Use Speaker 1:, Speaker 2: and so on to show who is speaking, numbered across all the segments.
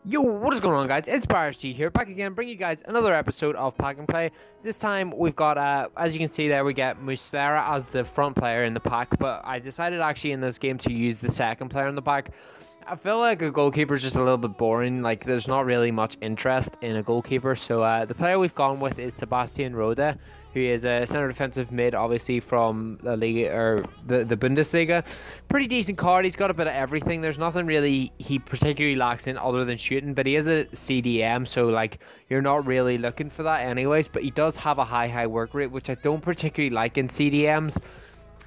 Speaker 1: Yo, what is going on, guys? It's BarsG here, back again, bringing you guys another episode of Pack and Play. This time we've got, as you can see there, we get Muslera as the front player in the pack, but I decided actually in this game to use the second player in the pack. I feel like a goalkeeper is just a little bit boring, like there's not really much interest in a goalkeeper, so the player we've gone with is Sebastian, who is a centre defensive mid, obviously from the Liga or the Bundesliga. Pretty decent card. He's got a bit of everything. There's nothing really he particularly lacks in other than shooting, but he is a CDM, so like you're not really looking for that anyways. But he does have a high work rate, which I don't particularly like in CDMs,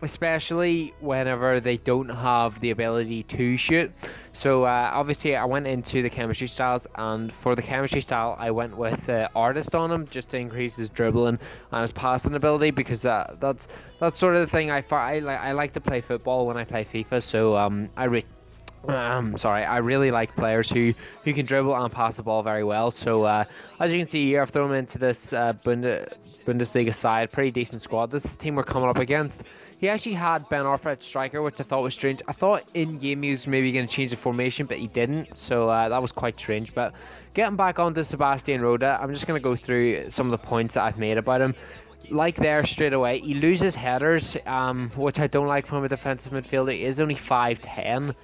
Speaker 1: especially whenever they don't have the ability to shoot. So obviously I went into the chemistry styles, and for the chemistry style I went with artist on him just to increase his dribbling and his passing ability, because that's sort of the thing I like to play football when I play FIFA. So I really like players who can dribble and pass the ball very well. So as you can see here, I've thrown him into this Bundesliga side. Pretty decent squad. This team we're coming up against, he actually had Ben Arfa at striker, which I thought was strange. I thought in game he was maybe going to change the formation, but he didn't. So that was quite strange. But getting back onto Sebastian Roda, I'm just going to go through some of the points that I've made about him. Like there, straight away, he loses headers, which I don't like from a defensive midfielder. He is only 5'10".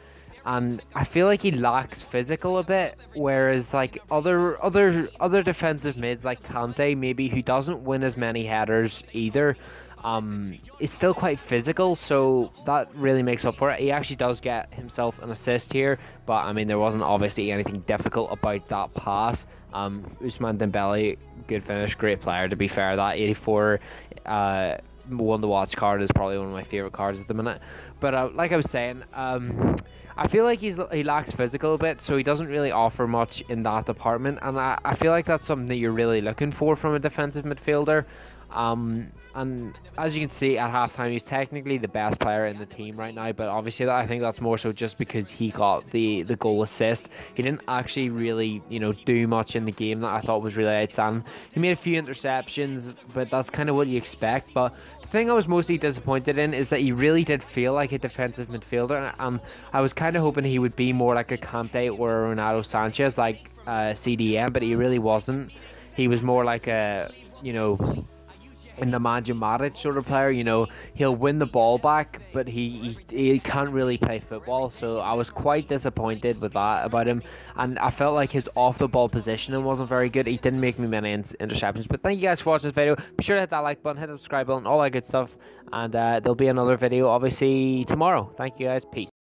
Speaker 1: And I feel like he lacks physical a bit, whereas like other defensive mids like Kante, maybe, who doesn't win as many headers either, it's still quite physical, so that really makes up for it. He actually does get himself an assist here, but I mean there wasn't obviously anything difficult about that pass. Ousmane Dembele, good finish, great player. To be fair, that 84 one to watch card is probably one of my favorite cards at the minute. But like I was saying, I feel like he lacks physical a bit, so he doesn't really offer much in that department, and I feel like that's something that you're really looking for from a defensive midfielder. And as you can see at halftime, he's technically the best player in the team right now, but obviously I think that's more so just because he got the goal assist. He didn't actually really, do much in the game that I thought was really outstanding. He made a few interceptions, but that's kind of what you expect. But the thing I was mostly disappointed in is that he really did feel like a defensive midfielder, and I was kind of hoping he would be more like a Kante or a Ronaldo Sanchez, like CDM, but he really wasn't. He was more like a, in the Matic sort of player. He'll win the ball back, but he can't really play football. So I was quite disappointed with that about him, and I felt like his off the ball positioning wasn't very good. He didn't make me many interceptions. But thank you guys for watching this video. Be sure to hit that like button, hit the subscribe button, all that good stuff, and there'll be another video obviously tomorrow. Thank you guys, peace.